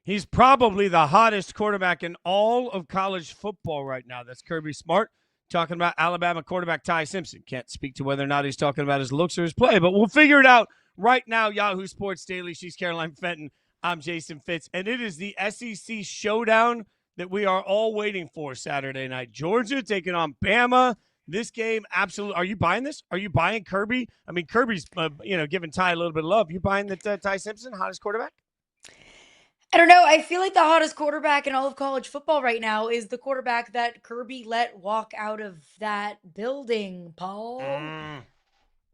He's probably the hottest quarterback in all of college football right now. That's Kirby Smart talking about Alabama quarterback Ty Simpson. Can't speak to whether or not he's talking about his looks or his play, but we'll figure it out right now. Yahoo Sports Daily. She's Caroline Fenton. I'm Jason Fitz, and it is the SEC showdown that we are all waiting for Saturday night. Georgia taking on Bama. This game, absolutely. Are you buying this? Are you buying Kirby? I mean, Kirby's, giving Ty a little bit of love. You buying that Ty Simpson, hottest quarterback? I don't know. I feel like the hottest quarterback in all of college football right now is the quarterback that Kirby let walk out of that building, Paul. Mm.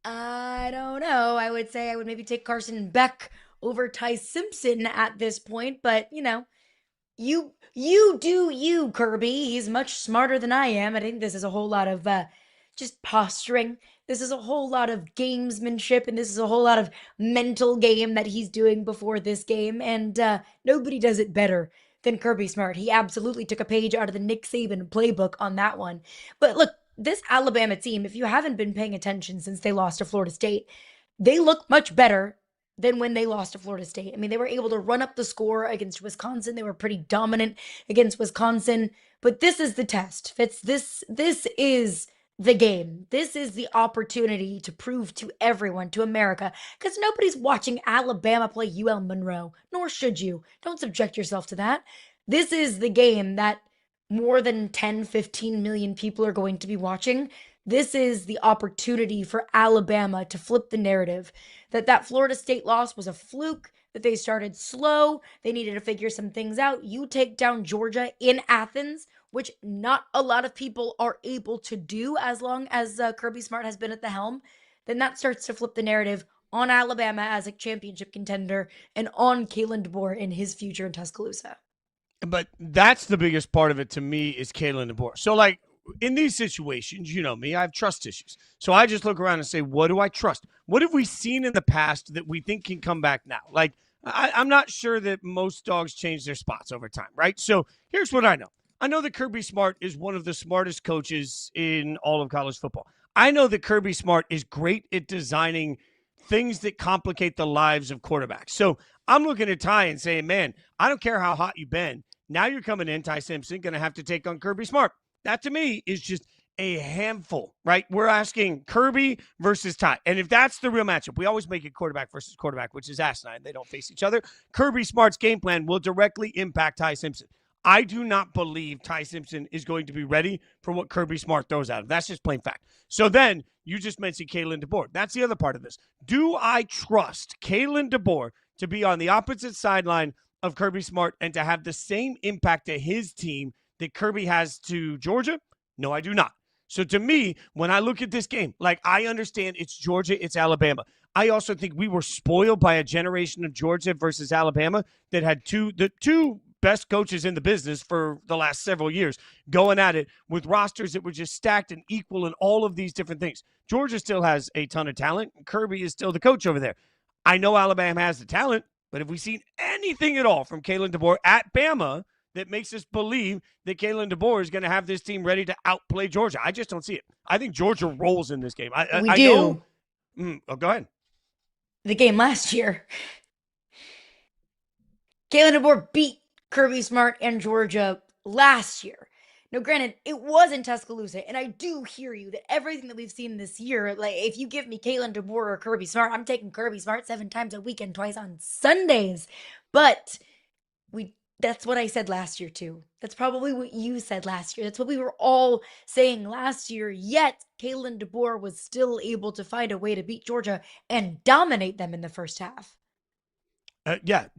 I don't know. I would say I would maybe take Carson Beck over Ty Simpson at this point, but you do you, Kirby. He's much smarter than I am. I think this is a whole lot of just posturing. This is a whole lot of gamesmanship, and this is a whole lot of mental game that he's doing before this game. And nobody does it better than Kirby Smart. He absolutely took a page out of the Nick Saban playbook on that one. But look, this Alabama team, if you haven't been paying attention since they lost to Florida State, they look much better than when they lost to Florida State. I mean, they were able to run up the score against Wisconsin. They were pretty dominant against Wisconsin. But this is the test, Fitz. This is the game. This is the opportunity to prove to everyone, to America, because nobody's watching Alabama play UL Monroe, nor should you. Don't subject yourself to that. This is the game that more than 10, 15 million people are going to be watching. This is the opportunity for Alabama to flip the narrative that Florida State loss was a fluke, that they started slow, they needed to figure some things out. You take down Georgia in Athens, which not a lot of people are able to do as long as Kirby Smart has been at the helm, then that starts to flip the narrative on Alabama as a championship contender and on Kalen DeBoer in his future in Tuscaloosa. But that's the biggest part of it to me is Kalen DeBoer. So, like, in these situations, you know me, I have trust issues. So I just look around and say, what do I trust? What have we seen in the past that we think can come back now? Like, I'm not sure that most dogs change their spots over time, right? So here's what I know. I know that Kirby Smart is one of the smartest coaches in all of college football. I know that Kirby Smart is great at designing things that complicate the lives of quarterbacks. So I'm looking at Ty and saying, man, I don't care how hot you've been. Now you're coming in, Ty Simpson, going to have to take on Kirby Smart. That to me is just a handful, right? We're asking Kirby versus Ty. And if that's the real matchup, we always make it quarterback versus quarterback, which is asinine. They don't face each other. Kirby Smart's game plan will directly impact Ty Simpson. I do not believe Ty Simpson is going to be ready for what Kirby Smart throws at him. That's just plain fact. So then you just mentioned Kalen DeBoer. That's the other part of this. Do I trust Kalen DeBoer to be on the opposite sideline of Kirby Smart and to have the same impact to his team that Kirby has to Georgia? No, I do not. So to me, when I look at this game, like, I understand it's Georgia, it's Alabama. I also think we were spoiled by a generation of Georgia versus Alabama that had the two best coaches in the business for the last several years going at it with rosters that were just stacked and equal in all of these different things. Georgia still has a ton of talent. Kirby is still the coach over there. I know Alabama has the talent, but have we seen anything at all from Kalen DeBoer at Bama that makes us believe that Kalen DeBoer is going to have this team ready to outplay Georgia? I just don't see it. I think Georgia rolls in this game. We do. Go ahead. The game last year, Kalen DeBoer beat Kirby Smart and Georgia last year. Now, granted, it was in Tuscaloosa, and I do hear you that everything that we've seen this year, like, if you give me Kalen DeBoer or Kirby Smart, I'm taking Kirby Smart 7 times a week and twice on Sundays. But that's what I said last year, too. That's probably what you said last year. That's what we were all saying last year. Yet, Kalen DeBoer was still able to find a way to beat Georgia and dominate them in the first half.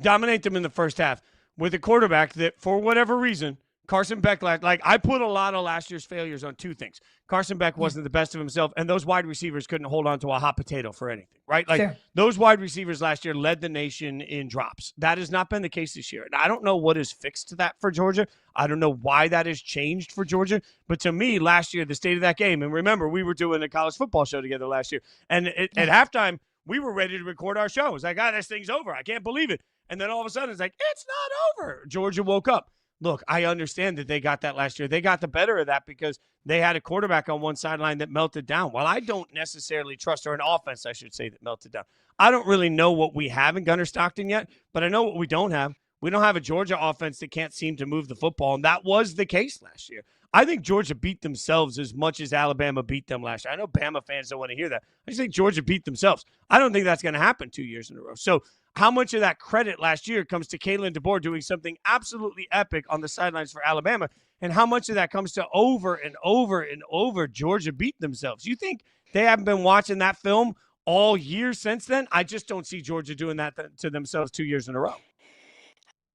Dominate them in the first half with a quarterback that, for whatever reason, Carson Beck, like, I put a lot of last year's failures on two things. Carson Beck wasn't the best of himself, and those wide receivers couldn't hold on to a hot potato for anything, right? Like, sure. Those wide receivers last year led the nation in drops. That has not been the case this year. And I don't know what is fixed to that for Georgia. I don't know why that has changed for Georgia. But to me, last year, the state of that game, and remember, we were doing a college football show together last year, and at halftime, we were ready to record our show. It was like, this thing's over. I can't believe it. And then all of a sudden, it's like, it's not over. Georgia woke up. Look, I understand that they got that last year. They got the better of that because they had a quarterback on one sideline that melted down. While I don't necessarily trust, or an offense, I should say, that melted down. I don't really know what we have in Gunnar Stockton yet, but I know what we don't have. We don't have a Georgia offense that can't seem to move the football, and that was the case last year. I think Georgia beat themselves as much as Alabama beat them last year. I know Bama fans don't want to hear that. I just think Georgia beat themselves. I don't think that's going to happen 2 years in a row. So how much of that credit last year comes to Kalen DeBoer doing something absolutely epic on the sidelines for Alabama, and how much of that comes to over and over and over Georgia beat themselves? You think they haven't been watching that film all year since then? I just don't see Georgia doing that to themselves 2 years in a row.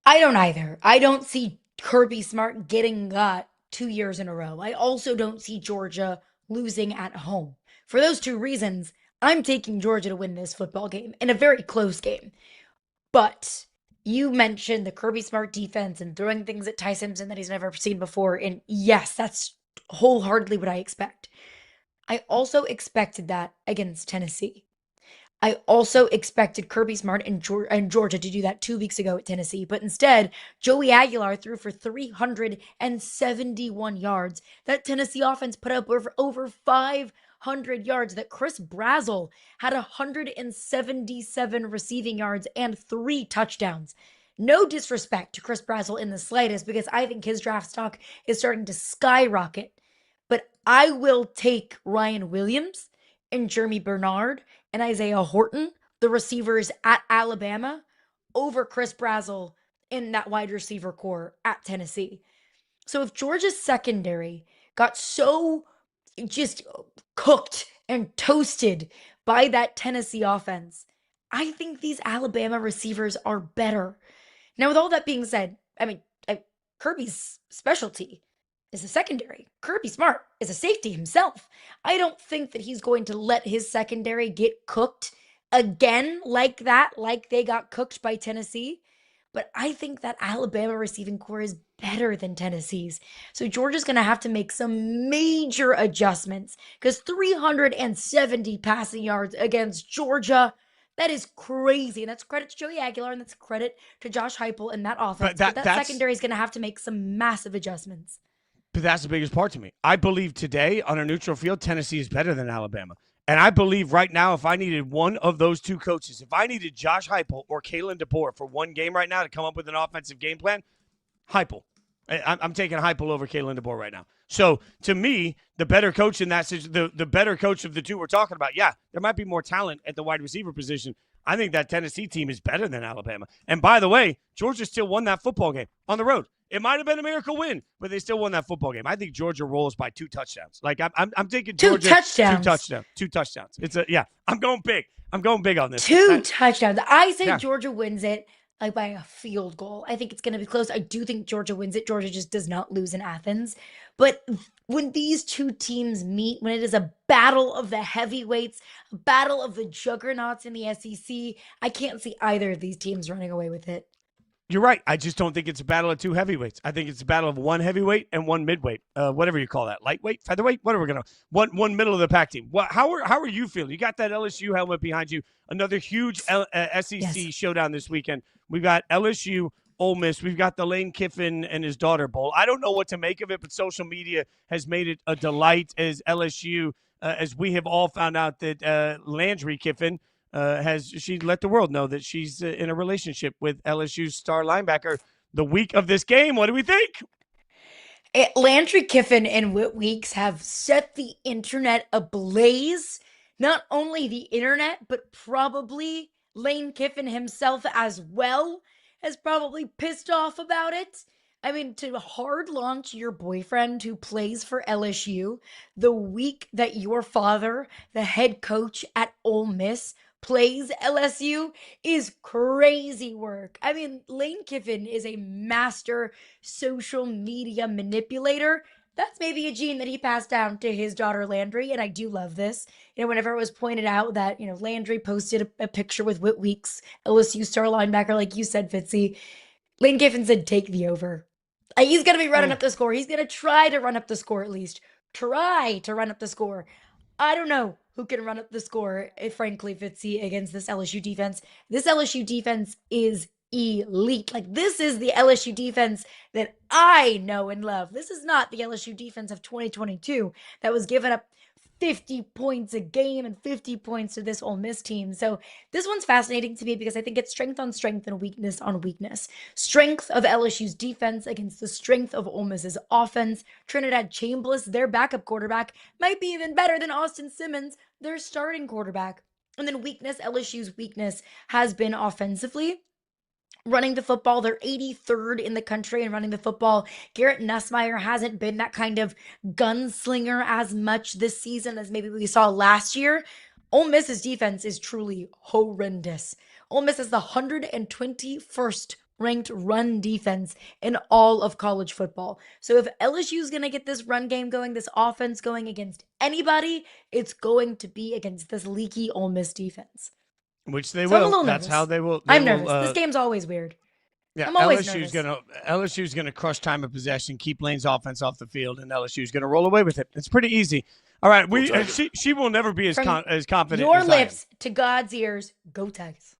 I don't either. I don't see Kirby Smart getting got 2 years in a row. I also don't see Georgia losing at home. For those two reasons, I'm taking Georgia to win this football game in a very close game. But you mentioned the Kirby Smart defense and throwing things at Ty Simpson that he's never seen before. And yes, that's wholeheartedly what I expect. I also expected that against Tennessee. I also expected Kirby Smart and Georgia to do that 2 weeks ago at Tennessee, but instead, Joey Aguilar threw for 371 yards. That Tennessee offense put up over 500 yards. That Chris Brazzell had 177 receiving yards and 3 touchdowns. No disrespect to Chris Brazzell in the slightest, because I think his draft stock is starting to skyrocket. But I will take Ryan Williams and Jeremy Bernard and Isaiah Horton, the receivers at Alabama, over Chris Brazzell in that wide receiver core at Tennessee. So if Georgia's secondary got so just cooked and toasted by that Tennessee offense, I think these Alabama receivers are better. Now, with all that being said, Kirby's specialty is the secondary. Kirby Smart is a safety himself. I don't think that he's going to let his secondary get cooked again like that, like they got cooked by Tennessee. But I think that Alabama receiving core is better than Tennessee's. So Georgia's going to have to make some major adjustments, because 370 passing yards against Georgia, that is crazy. And that's credit to Joey Aguilar, and that's credit to Josh Heupel and that offense. But that secondary is going to have to make some massive adjustments. But that's the biggest part to me. I believe today on a neutral field, Tennessee is better than Alabama. And I believe right now, if I needed one of those two coaches, if I needed Josh Heupel or Kalen DeBoer for one game right now to come up with an offensive game plan, Heupel. I'm taking Heupel over Kalen DeBoer right now. So to me, the better coach in that the better coach of the two we're talking about, yeah, there might be more talent at the wide receiver position. I think that Tennessee team is better than Alabama. And by the way, Georgia still won that football game on the road. It might have been a miracle win, but they still won that football game. I think Georgia rolls by 2 touchdowns. Like I'm taking Georgia 2 touchdowns. I'm going big. I'm going big on this. 2 touchdowns. I say Georgia wins it like by a field goal. I think it's going to be close. I do think Georgia wins it. Georgia just does not lose in Athens. But when these two teams meet, when it is a battle of the heavyweights, a battle of the juggernauts in the SEC, I can't see either of these teams running away with it. You're right. I just don't think it's a battle of 2 heavyweights. I think it's a battle of 1 heavyweight and 1 midweight, whatever you call that, lightweight, featherweight. What are we gonna one middle of the pack team? How are you feeling? You got that LSU helmet behind you. Another huge SEC showdown this weekend. We've got LSU, Ole Miss. We've got the Lane Kiffin and his daughter bowl. I don't know what to make of it, but social media has made it a delight as LSU, as we have all found out that Landry Kiffin. She let the world know that she's in a relationship with LSU's star linebacker the week of this game. What do we think? Landry Kiffin and Whit Weeks have set the internet ablaze. Not only the internet, but probably Lane Kiffin himself as well has probably pissed off about it. I mean, to hard launch your boyfriend who plays for LSU the week that your father, the head coach at Ole Miss, plays LSU is crazy work. I mean, Lane Kiffin is a master social media manipulator. That's maybe a gene that he passed down to his daughter Landry, and I do love this. Whenever it was pointed out that, Landry posted a picture with Whit Weeks, LSU star linebacker, like you said, Fitzy, Lane Kiffin said, take the over. He's going to be running up the score. He's going to try to run up the score at least. Try to run up the score. I don't know who can run up the score, frankly, Fitzy, against this LSU defense. This LSU defense is elite. Like, this is the LSU defense that I know and love. This is not the LSU defense of 2022 that was giving up 50 points a game and 50 points to this Ole Miss team. So this one's fascinating to me because I think it's strength on strength and weakness on weakness. Strength of LSU's defense against the strength of Ole Miss's offense. Trinidad Chambliss, their backup quarterback, might be even better than Austin Simmons, their starting quarterback. And then weakness, LSU's weakness has been offensively. Running the football, they're 83rd in the country in running the football. Garrett Nussmeier hasn't been that kind of gunslinger as much this season as maybe we saw last year. Ole Miss's defense is truly horrendous. Ole Miss is the 121st ranked run defense in all of college football. So if LSU is going to get this run game going, this offense going against anybody, it's going to be against this leaky Ole Miss defense. Which they So I'm a will. little That's nervous. how they will. I'm nervous. This game's always weird. Yeah, I'm always LSU's gonna crush time of possession, keep Lane's offense off the field, and LSU's gonna roll away with it. It's pretty easy. All right, she will never be as confident. Your as I am. lips to God's ears. Go Tigers.